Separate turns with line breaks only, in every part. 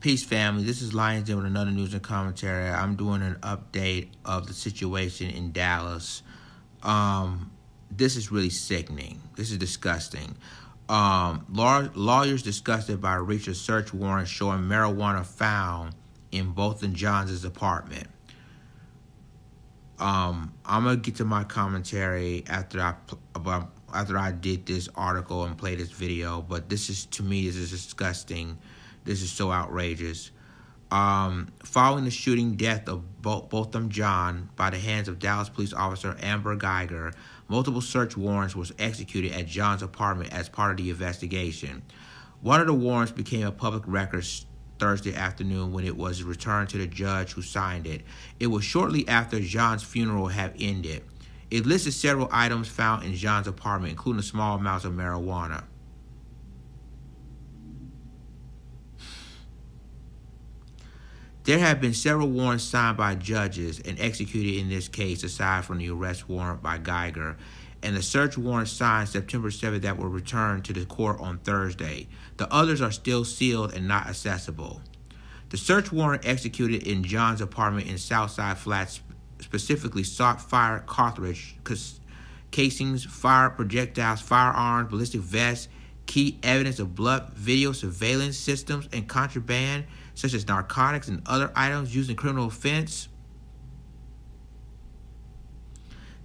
Peace, family. This is Lions Den with another news and commentary. I'm doing an update of the situation in Dallas. This is really sickening. This is disgusting. Lawyers disgusted by a search warrant showing marijuana found in Botham Jean's apartment. I'm gonna get to my commentary after I did this article and play this video. But this is, to me, this is disgusting. This is so outrageous. Following the shooting death of Botham Jean by the hands of Dallas police officer Amber Geiger, multiple search warrants was executed at Jean's apartment as part of the investigation. One of the warrants became a public record Thursday afternoon when it was returned to the judge who signed it. It was shortly after Jean's funeral had ended. It listed several items found in Jean's apartment, including small amounts of marijuana. There have been several warrants signed by judges and executed in this case, aside from the arrest warrant by Geiger, and the search warrant signed September 7th that were returned to the court on Thursday. The others are still sealed and not accessible. The search warrant executed in John's apartment in Southside Flats specifically sought fire cartridge casings, fire projectiles, firearms, ballistic vests, key evidence of blood, video surveillance systems, and contraband, such as narcotics and other items used in criminal offense.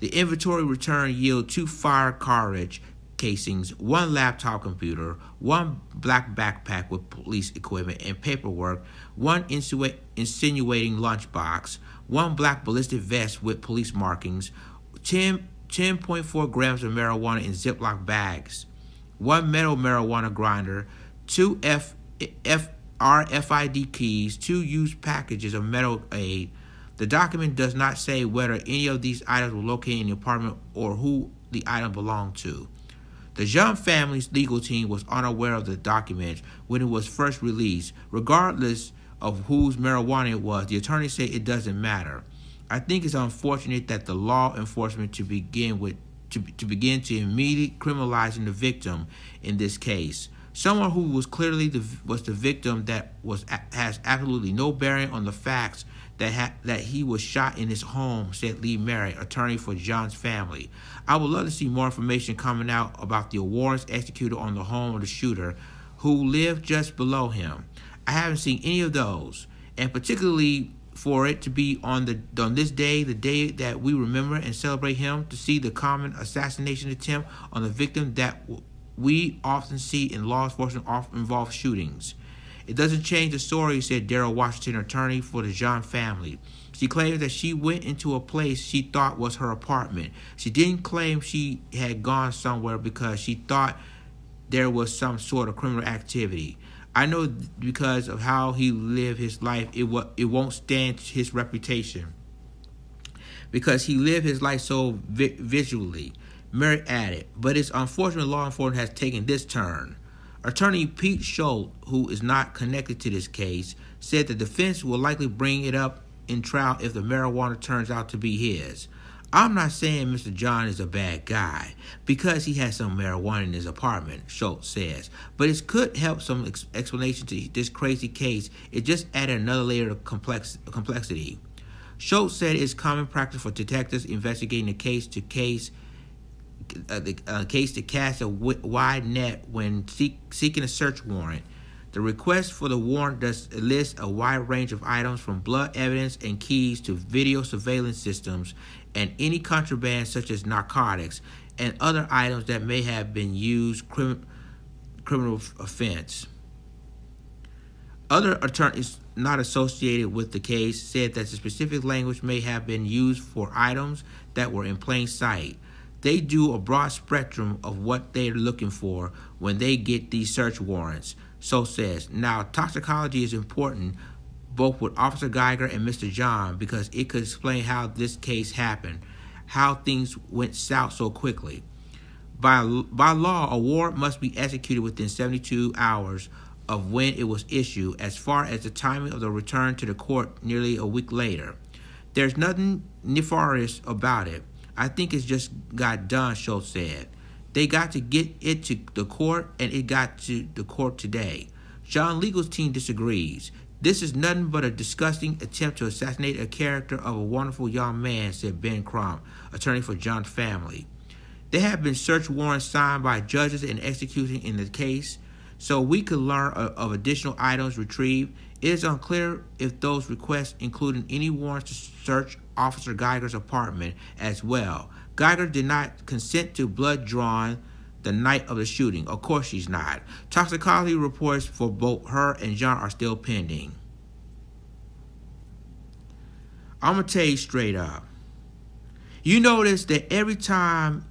The inventory return yielded 2 fire cartridge casings, 1 laptop computer, 1 black backpack with police equipment and paperwork, 1 insinuating lunchbox, 1 black ballistic vest with police markings, 10.4 grams of marijuana in Ziploc bags, 1 metal marijuana grinder, 2 RFID keys, 2 used packages of metal aid. The document does not say whether any of these items were located in the apartment or who the item belonged to. The Jean family's legal team was unaware of the document when it was first released. Regardless of whose marijuana it was, the attorney said it doesn't matter. I think it's unfortunate that the law enforcement to begin to immediately criminalizing the victim in this case. Someone who was clearly the victim that has absolutely no bearing on the facts that he was shot in his home, said Lee Merritt, attorney for John's family. I would love to see more information coming out about the warrants executed on the home of the shooter, who lived just below him. I haven't seen any of those, and particularly for it to be on this day, the day that we remember and celebrate him, to see the common assassination attempt on the victim that we often see in law enforcement involved shootings. It doesn't change the story, said Daryl Washington, attorney for the Jean family. She claims that she went into a place she thought was her apartment. She didn't claim she had gone somewhere because she thought there was some sort of criminal activity. I know because of how he lived his life, it won't stand his reputation. Because he lived his life so visually. Merritt added, but it's unfortunate law enforcement has taken this turn. Attorney Pete Schultz, who is not connected to this case, said the defense will likely bring it up in trial if the marijuana turns out to be his. I'm not saying Mr. John is a bad guy because he has some marijuana in his apartment, Schultz says, but it could help some explanation to this crazy case. It just added another layer of complexity. Schultz said it's common practice for detectives investigating a case to cast a wide net when seeking a search warrant. The request for the warrant does list a wide range of items from blood evidence and keys to video surveillance systems and any contraband such as narcotics and other items that may have been used criminal offense. Other attorneys not associated with the case said that the specific language may have been used for items that were in plain sight. They do a broad spectrum of what they're looking for when they get these search warrants, so says. Now, toxicology is important both with Officer Geiger and Mr. John because it could explain how this case happened, how things went south so quickly. By law, a warrant must be executed within 72 hours of when it was issued, as far as the timing of the return to the court nearly a week later. There's nothing nefarious about it. I think it's just got done, Schultz said. They got to get it to the court, and it got to the court today. John's legal team disagrees. This is nothing but a disgusting attempt to assassinate a character of a wonderful young man, said Ben Crump, attorney for John's family. There have been search warrants signed by judges and executed in the case, so we could learn of additional items retrieved. It is unclear if those requests included any warrants to search Officer Geiger's apartment as well. Geiger did not consent to blood drawn the night of the shooting. Of course she's not. Toxicology reports for both her and John are still pending. I'm going to tell you straight up. You notice that every time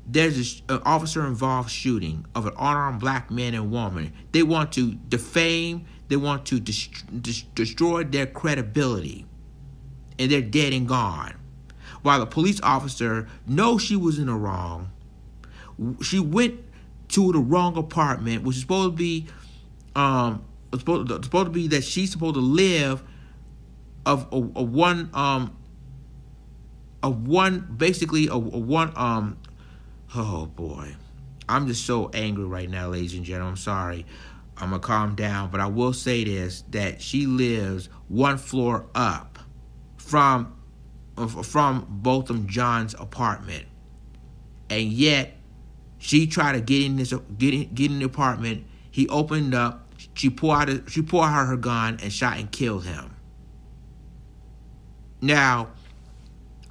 there's an officer-involved shooting of an unarmed black man and woman, they want to defame, they want to destroy their credibility, and they're dead and gone. While the police officer knows she was in the wrong, she went to the wrong apartment, which is supposed to be, that she's supposed to live oh boy, I'm just so angry right now, ladies and gentlemen. I'm sorry. I'm gonna calm down, but I will say this: that she lives one floor up from Botham Jean's apartment, and yet she tried to get in the apartment. He opened up. She pulled out her gun and shot and killed him. Now,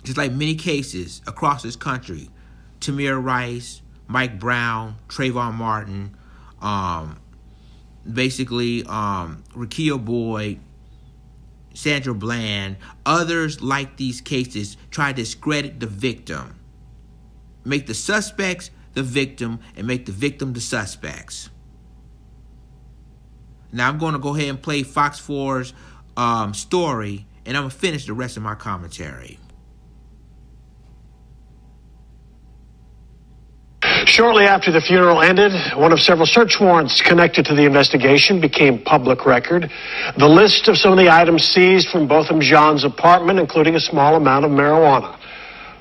just like many cases across this country, Tamir Rice, Mike Brown, Trayvon Martin, Rakia Boyd, Sandra Bland, others like these cases try to discredit the victim, make the suspects the victim, and make the victim the suspects. Now I'm going to go ahead and play Fox 4's story, and I'm going to finish the rest of my commentary.
Shortly after the funeral ended, one of several search warrants connected to the investigation became public record. The list of some of the items seized from Botham Jean's apartment, including a small amount of marijuana.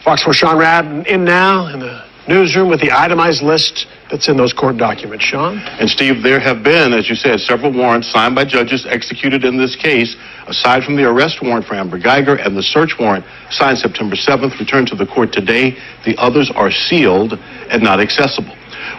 Fox 4 Sean Rabb in now in the newsroom with the itemized list that's in those court documents. Sean?
And Steve, there have been, as you said, several warrants signed by judges executed in this case. Aside from the arrest warrant for Amber Geiger and the search warrant signed September 7th, returned to the court today, the others are sealed and not accessible.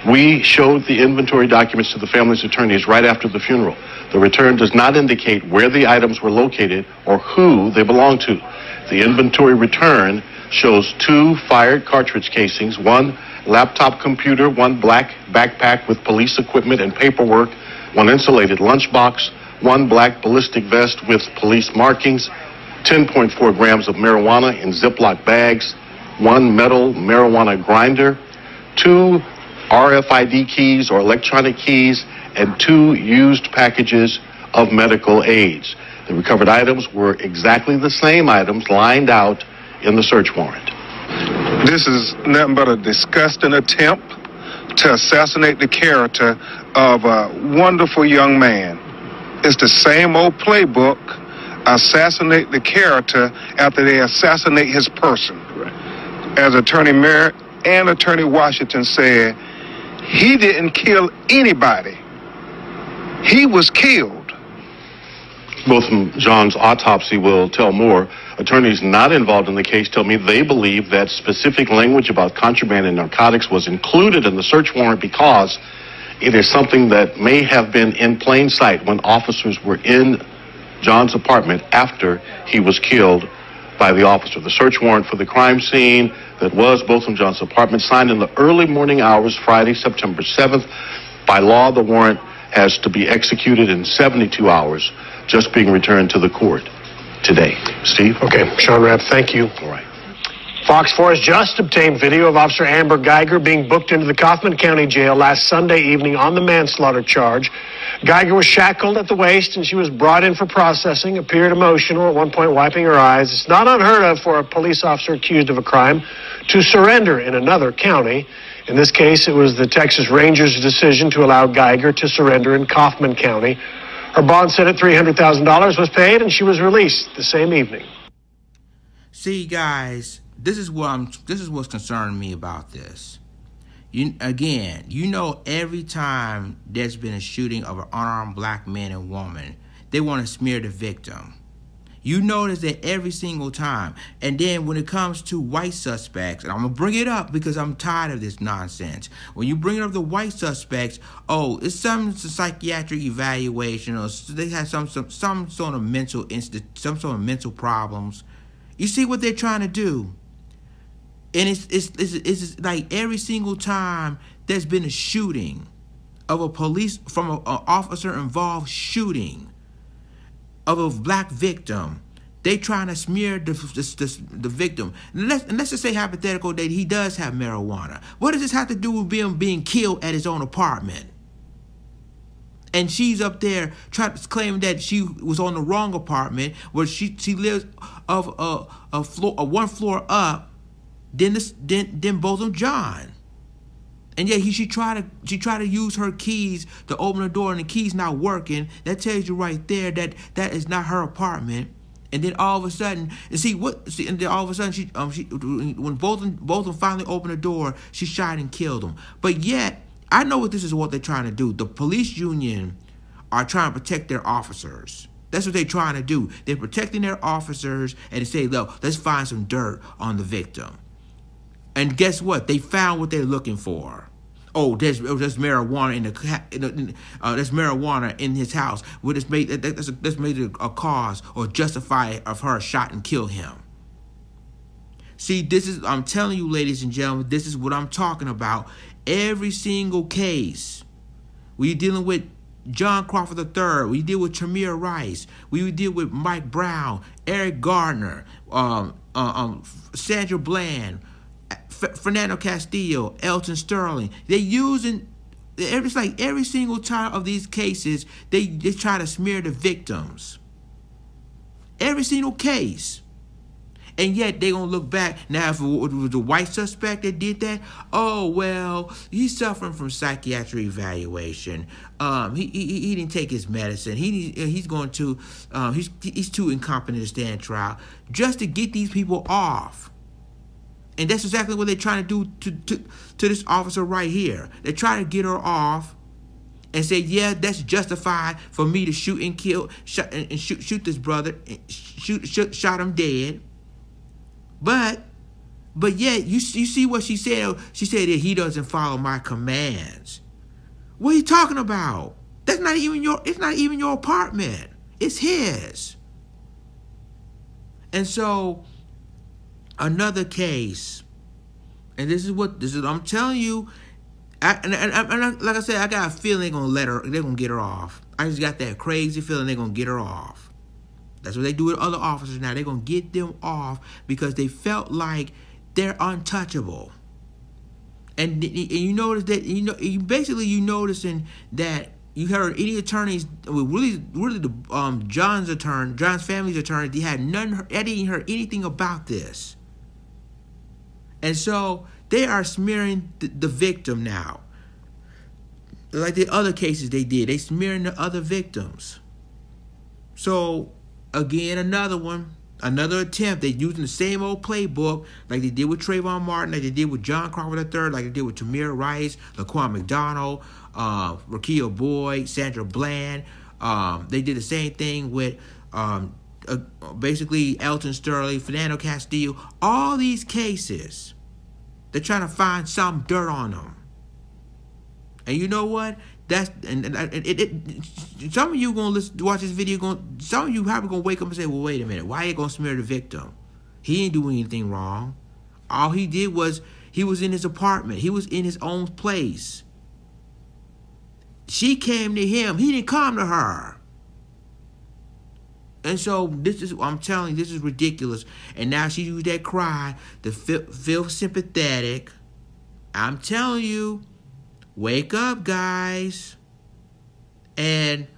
We showed the inventory documents to the family's attorneys right after the funeral. The return does not indicate where the items were located or who they belong to. The inventory return shows 2 fired cartridge casings, 1 laptop computer, 1 black backpack with police equipment and paperwork, 1 insulated lunchbox, 1 black ballistic vest with police markings, 10.4 grams of marijuana in Ziploc bags, 1 metal marijuana grinder, 2 RFID keys or electronic keys, and 2 used packages of medical aids. The recovered items were exactly the same items lined out in the search warrant.
This is nothing but a disgusting attempt to assassinate the character of a wonderful young man. It's the same old playbook, assassinate the character after they assassinate his person. Correct. As Attorney Merritt and Attorney Washington said, he didn't kill anybody. He was killed.
Botham Jean's autopsy will tell more. Attorneys not involved in the case tell me they believe that specific language about contraband and narcotics was included in the search warrant because it is something that may have been in plain sight when officers were in John's apartment after he was killed by the officer. The search warrant for the crime scene that was Botham Jean's apartment signed in the early morning hours Friday, September 7th. By law, the warrant has to be executed in 72 hours, just being returned to the court today. Steve?
Okay, Sean Rabb, thank you.
All right.
Fox 4 has just obtained video of Officer Amber Geiger being booked into the Kaufman County Jail last Sunday evening on the manslaughter charge. Geiger was shackled at the waist and she was brought in for processing, appeared emotional, at one point wiping her eyes. It's not unheard of for a police officer accused of a crime to surrender in another county. In this case, it was the Texas Rangers' decision to allow Geiger to surrender in Kaufman County. Her bond set at $300,000 was paid and she was released the same evening.
See, guys, this is what's concerning me about this. Every time there's been a shooting of an unarmed black man and woman, they want to smear the victim. You notice that every single time. And then when it comes to white suspects, and I'm going to bring it up because I'm tired of this nonsense. When you bring up the white suspects, oh, it's some psychiatric evaluation, or they have some sort of mental problems. You see what they're trying to do? And it's like every single time there's been a shooting of a police, from an officer involved shooting of a black victim, they trying to smear the victim. And let's just say hypothetical that he does have marijuana. What does this have to do with him being killed at his own apartment? And she's up there claiming that she was on the wrong apartment, where she lives of a one floor up than Botham Jean. And yet she tried to use her keys to open the door, and the key's not working. That tells you right there that that is not her apartment. And then all of a sudden, and then all of a sudden when Botham finally opened the door, she shot and killed him. But yet, I know what they're trying to do. The police union are trying to protect their officers. That's what they're trying to do. They're protecting their officers, and they say, look, let's find some dirt on the victim. And guess what? They found what they're looking for. Oh, there's marijuana there's marijuana in his house. That's made it a cause or justify of her shot and kill him. See, I'm telling you, ladies and gentlemen, this is what I'm talking about. Every single case, we're dealing with John Crawford III, we deal with Tamir Rice, we deal with Mike Brown, Eric Gardner, Sandra Bland, Fernando Castillo, Elton Sterling. They're using, it's like every single time of these cases, they try to smear the victims. Every single case. And yet they're going to look back. Now, if it was the white suspect that did that, oh, well, he's suffering from psychiatric evaluation. He didn't take his medicine. He's too incompetent to stand trial. Just to get these people off. And that's exactly what they're trying to do to this officer right here. They're trying to get her off and say, yeah, that's justified for me to shoot and kill, shoot this brother, shot him dead. But yet, you see what she said? She said that he doesn't follow my commands. What are you talking about? It's not even your apartment. It's his. And so, another case, and this is I'm telling you, like I said, I got a feeling they're gonna get her off. I just got that crazy feeling they're gonna get her off. That's what they do with other officers now. They're gonna get them off because they felt like they're untouchable. And you notice that you noticing that you heard any attorneys, really the John's family's attorney, they didn't hear anything about this. And so they are smearing the victim now. Like the other cases they did. They smearing the other victims. So, again, another attempt. They're using the same old playbook like they did with Trayvon Martin, like they did with John Crawford III, like they did with Tamir Rice, Laquan McDonald, Rakia Boyd, Sandra Bland. They did the same thing with basically Elton Sterling, Fernando Castillo. All these cases, they're trying to find some dirt on them. And you know what? Some of you gonna watch this video. Some of you probably gonna wake up and say, "Well, wait a minute. Why are you gonna smear the victim? He ain't doing anything wrong. All he did was he was in his apartment. He was in his own place. She came to him. He didn't come to her." And so I'm telling you, this is ridiculous. And now she used that cry to feel sympathetic. I'm telling you. Wake up, guys. And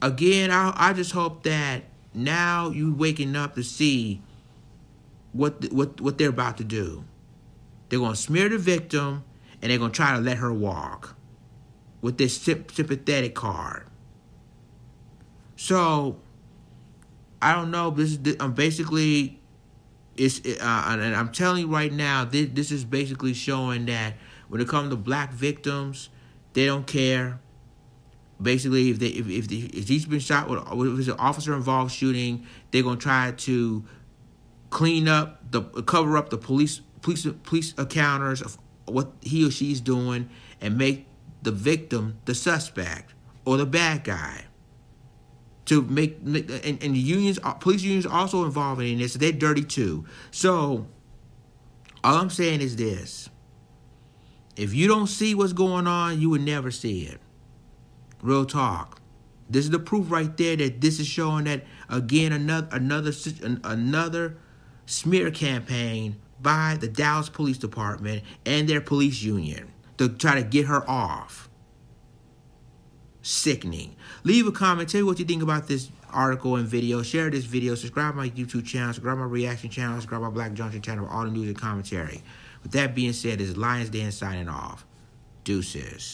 again, I just hope that now you waking up to see what they're about to do. They're going to smear the victim, and they're going to try to let her walk with this sympathetic card. So, I don't know. Basically, and I'm telling you right now, this is basically showing that when it comes to black victims, they don't care. Basically, if he's been shot with, if it's an officer involved shooting, they're gonna try to cover up the police encounters of what he or she's doing, and make the victim the suspect or the bad guy. To make and the unions, police unions, also involved in this. So they're dirty too. So all I'm saying is this: if you don't see what's going on, you would never see it. Real talk. This is the proof right there that this is showing that, again, another smear campaign by the Dallas Police Department and their police union to try to get her off. Sickening. Leave a comment. Tell me what you think about this article and video. Share this video. Subscribe to my YouTube channel. Subscribe to my reaction channel. Subscribe to my Black Junction channel for all the news and commentary. With that being said, this is Lions Den signing off. Deuces.